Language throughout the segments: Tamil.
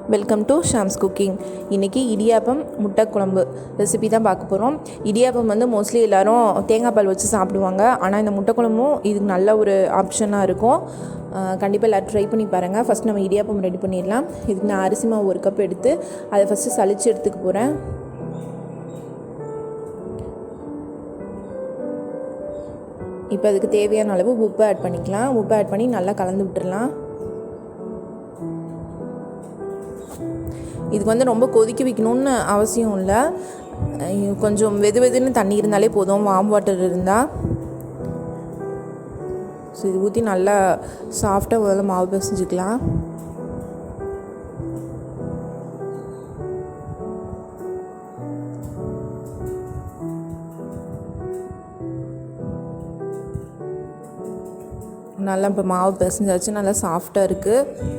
Welcome to Shams cooking. இன்றைக்கி இடியாப்பம் முட்டை குழம்பு ரெசிபி தான் பார்க்க போகிறோம். இடியாப்பம் மோஸ்ட்லி எல்லோரும் தேங்காய் பால் வச்சு சாப்பிடுவாங்க. ஆனால் இந்த முட்டை குழம்பும் இதுக்கு நல்ல ஒரு ஆப்ஷனாக இருக்கும். கண்டிப்பாக எல்லோரும் ட்ரை பண்ணி பாருங்கள். ஃபஸ்ட் நம்ம இடியாப்பம் ரெடி பண்ணிடலாம். இதுக்கு நான் அரிசி மாவு 1 கப் எடுத்து அதை ஃபஸ்ட்டு சலித்து எடுத்துக்க போகிறேன். இப்போ அதுக்கு தேவையான அளவு உப்பு ஆட் பண்ணிக்கலாம். உப்பு ஆட் பண்ணி நல்லா கலந்து விட்டுடலாம். இதுக்கு ரொம்ப கொதிக்க வைக்கணும்னு அவசியம் இல்லை. கொஞ்சம் வெதுன்னு தண்ணி இருந்தாலே போதும், வார்ம் வாட்டர் இருந்தால். ஸோ இது ஊற்றி நல்லா சாஃப்டாக முதல்ல மாவு பிசைஞ்சிக்கலாம். நல்லா இப்போ மாவு பிசைஞ்சாச்சு, நல்லா சாஃப்டாக இருக்குது.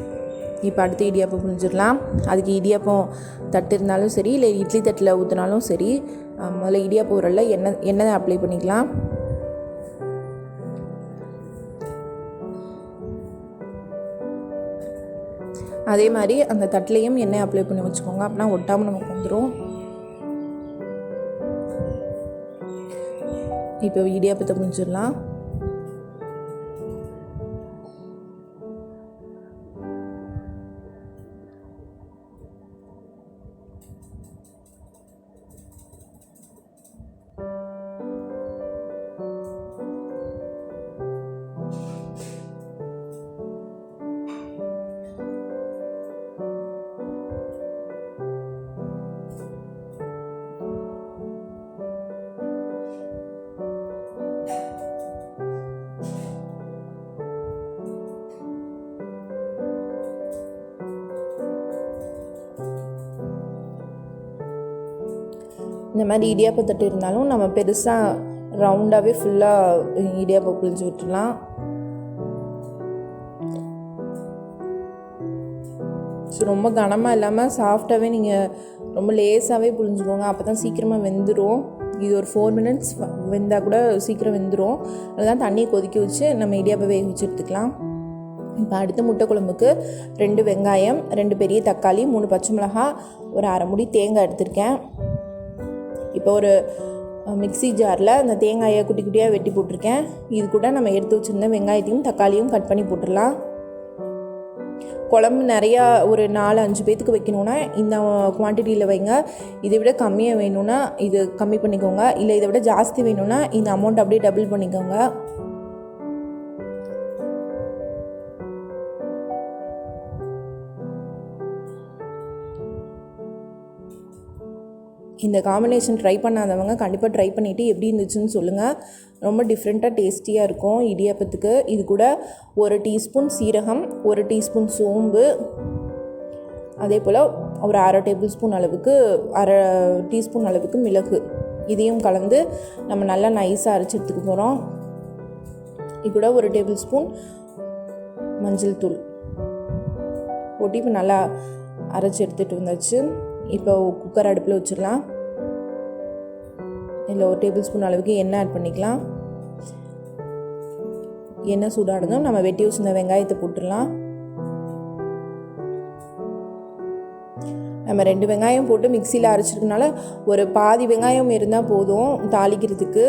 இப்போ அடுத்து இடியாப்பம் புழிஞ்சிடலாம். அதுக்கு இடியாப்பம் தட்டு இருந்தாலும் சரி, இல்லை இட்லி தட்டில் ஊற்றினாலும் சரி, முதல்ல இடியாப்பம் உரல்ல எண்ணெய் அப்ளை பண்ணிக்கலாம். அதே மாதிரி அந்த தட்டிலையும் எண்ணெய் அப்ளை பண்ணி வச்சுக்கோங்க, அப்படின்னா ஒட்டாமல் நமக்கு வந்துடும். இப்போ இடியாப்பத்தை புழிஞ்சிடலாம். இந்த மாதிரி இடியாப்பத்தட்டு இருந்தாலும் நம்ம பெருசாக ரவுண்டாகவே ஃபுல்லாக இடியாப்பம் புழிஞ்சு விட்டுடலாம். ஸோ ரொம்ப கனமாக இல்லாமல் சாஃப்டாகவே நீங்கள் ரொம்ப லேஸாகவே புழிஞ்சுக்கோங்க, அப்போ தான் சீக்கிரமாக வெந்துடும். இது ஒரு 4 minutes வெந்தால் கூட சீக்கிரம் வெந்துடும். அதுதான் தண்ணியை கொதிக்க வச்சு நம்ம இடியாப்பம் வேக வச்சு எடுத்துக்கலாம். இப்போ அடுத்த முட்டை குழம்புக்கு 2 வெங்காயம், 2 பெரிய தக்காளி, 3 பச்சை மிளகாய், ஒரு அரை மூடி தேங்காய் எடுத்திருக்கேன். இப்போ ஒரு மிக்ஸி ஜாரில் அந்த தேங்காயை குட்டி குட்டியாக வெட்டி போட்டிருக்கேன். இது கூட நம்ம எடுத்து வச்சுருந்த வெங்காயத்தையும் தக்காளியும் கட் பண்ணி போட்டுடலாம். குழம்பு நிறையா ஒரு 4-5 பேத்துக்கு வைக்கணுன்னா இந்த குவான்டிட்டியில் வைங்க. இதை விட கம்மியாக வேணும்னா இது கம்மி பண்ணிக்கோங்க, இல்லை இதை விட ஜாஸ்தி வேணும்னா இந்த அமௌண்ட் அப்படியே டபுள் பண்ணிக்கோங்க. இந்த காம்பினேஷன் ட்ரை பண்ணாதவங்க கண்டிப்பாக ட்ரை பண்ணிவிட்டு எப்படி இருந்துச்சுன்னு சொல்லுங்கள். ரொம்ப டிஃப்ரெண்ட்டாக டேஸ்டியாக இருக்கும் இடியாப்பத்துக்கு. இது கூட 1 டீஸ்பூன் சீரகம், 1 டீஸ்பூன் சோம்பு, அதே போல் ஒரு அரை டீஸ்பூன் அளவுக்கு மிளகு, இதையும் கலந்து நம்ம நல்லா நைஸாக அரைச்சி எடுத்துக்க போகிறோம். இது கூட 1 டேபிள்ஸ்பூன் மஞ்சள் தூள் போட்டு இப்போ நல்லா அரைச்சி எடுத்துகிட்டு வந்தாச்சு. இப்போ குக்கர் அடுப்பில் வச்சிடலாம். இதில் 1 டேபிள்ஸ்பூன் அளவுக்கு எண்ணெய் ஆட் பண்ணிக்கலாம். எண்ணெய் சூடானதும் நம்ம வெட்டி வச்சிருந்த வெங்காயத்தை போட்டுடலாம். நம்ம 2 வெங்காயம் போட்டு மிக்சியில் அரைச்சிருக்கனால ஒரு பாதி வெங்காயம் இருந்தால் போதும் தாளிக்கிறதுக்கு.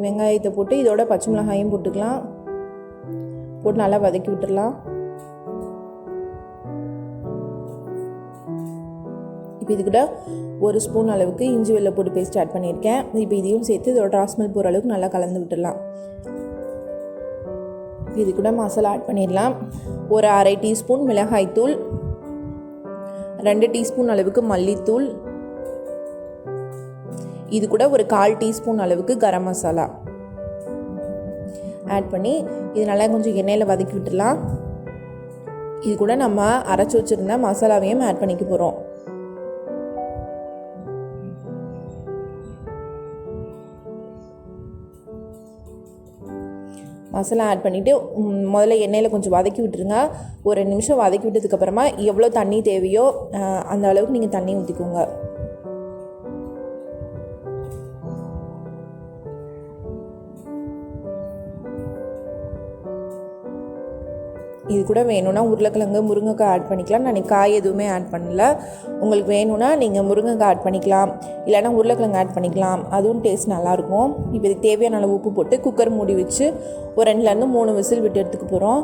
வெங்காயத்தை போட்டு இதோட பச்சை மிளகாயும் போட்டுக்கலாம். போட்டு நல்லா வதக்கி விட்டுடலாம். இப்போ இது கூட 1 ஸ்பூன் அளவுக்கு இஞ்சி வெள்ளை பூண்டு பேஸ்ட் ஆட் பண்ணியிருக்கேன். இப்போ இதையும் சேர்த்து இதோட ராஸ்மெல் போகிற அளவுக்கு நல்லா கலந்து விட்டுடலாம். இது கூட மசாலா ஆட் பண்ணிடலாம். ஒரு அரை டீஸ்பூன் மிளகாய்த்தூள், 2 டீஸ்பூன் அளவுக்கு மல்லித்தூள், இது கூட ஒரு 1/4 டீஸ்பூன் அளவுக்கு கரம் மசாலா ஆட் பண்ணி இது நல்லா கொஞ்சம் எண்ணெயில் வதக்கி விட்டுடலாம். இது கூட நம்ம அரைச்சி வச்சுருந்த மசாலாவையும் ஆட் பண்ணிக்க போகிறோம். மசாலா ஆட் பண்ணிவிட்டு முதல்ல எண்ணெயில் கொஞ்சம் வதக்கி விட்டுருங்க. ஒரு 2 நிமிஷம் வதக்கி விட்டதுக்கப்புறமா எவ்வளோ தண்ணி தேவையோ அந்த அளவுக்கு நீங்கள் தண்ணி ஊற்றிக்கோங்க. இது கூட வேணும்னா உருளைக்கிழங்கு முருங்கைக்காய் ஆட் பண்ணிக்கலாம். நான் காய் எதுவுமே ஆட் பண்ணல. உங்களுக்கு வேணும்னா நீங்கள் முருங்கைக்காய் ஆட் பண்ணிக்கலாம், இல்லைனா உருளைக்கிழங்கு ஆட் பண்ணிக்கலாம். அதுவும் டேஸ்ட் நல்லாயிருக்கும். இப்போ இதுக்கு தேவையான அளவு உப்பு போட்டு குக்கர் மூடி வச்சு ஒரு 2லேருந்து 3 விசில் விட்டு எடுத்துக்க போகிறோம்.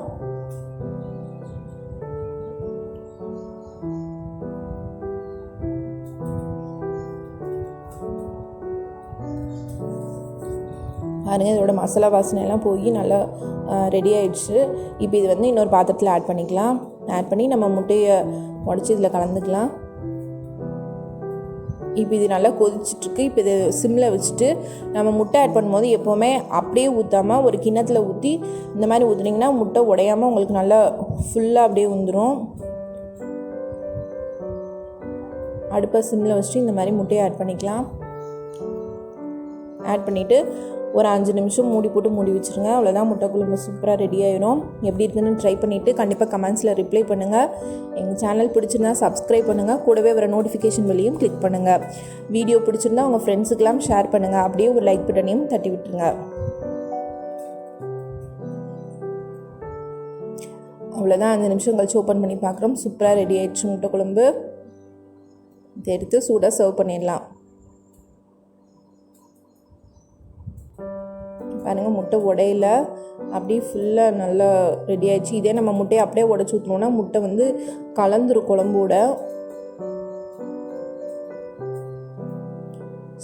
பாருங்கள், இதோட மசாலா வாசனையெல்லாம் போய் நல்லா ரெடி ஆகிடுச்சு. இப்போ இது வந்து இன்னொரு பாத்திரத்தில் ஆட் பண்ணிக்கலாம். ஆட் பண்ணி நம்ம முட்டையை உடச்சி இதில் கலந்துக்கலாம். இப்போ இது நல்லா கொதிச்சிட்ருக்கு. இப்போ இது சிம்மில் வச்சுட்டு நம்ம முட்டை ஆட் பண்ணும்போது எப்போவுமே அப்படியே ஊற்றாமல் ஒரு கிண்ணத்தில் ஊற்றி இந்த மாதிரி ஊற்றுனீங்கன்னா முட்டை உடையாமல் உங்களுக்கு நல்லா ஃபுல்லாக அப்படியே வந்துடும். அடுப்பை சிம்மில் வச்சுட்டு இந்த மாதிரி முட்டையை ஆட் பண்ணிக்கலாம். ஆட் பண்ணிவிட்டு ஒரு 5 நிமிஷம் மூடி போட்டு மூடி வச்சுருங்க. அவ்வளோதான், முட்டை குழம்பு சூப்பராக ரெடி ஆகிடும். எப்படி இருக்குன்னு ட்ரை பண்ணிவிட்டு கண்டிப்பாக கமெண்ட்ஸில் ரிப்ளை பண்ணுங்கள். எங்கள் சேனல் பிடிச்சிருந்தா சப்ஸ்கிரைப் பண்ணுங்கள். கூடவே வர நோட்டிஃபிகேஷன் வெளியும் கிளிக் பண்ணுங்கள். வீடியோ பிடிச்சிருந்தா உங்கள் ஃப்ரெண்ட்ஸுக்கெல்லாம் ஷேர் பண்ணுங்கள். அப்படியே ஒரு லைக் பட்டனையும் தட்டி விட்டுருங்க. அவ்வளோதான், 5 நிமிஷம் கழிச்சு ஓப்பன் பண்ணி பார்க்குறோம். சூப்பராக ரெடி ஆகிடுச்சு முட்டை குழம்பு. இதை எடுத்து சூடாக சர்வ் பண்ணிடலாம். பாருங்கள், முட்டை உடையில அப்படியே ஃபுல்லாக நல்லா ரெடி ஆகிடுச்சு. இதே நம்ம முட்டையை அப்படியே உடச்சி ஊற்றணுன்னா முட்டை வந்து கலந்துரும் குழம்போட.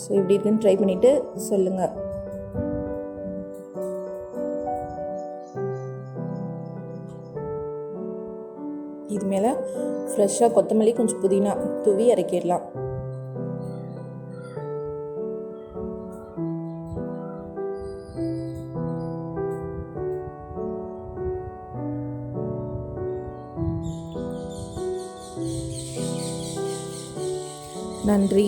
ஸோ இப்படி இருக்குன்னு ட்ரை பண்ணிவிட்டு சொல்லுங்கள். இது மேலே ஃப்ரெஷ்ஷாக கொத்தமல்லி கொஞ்சம் புதினா தூவி இறக்கிடலாம். நன்றி.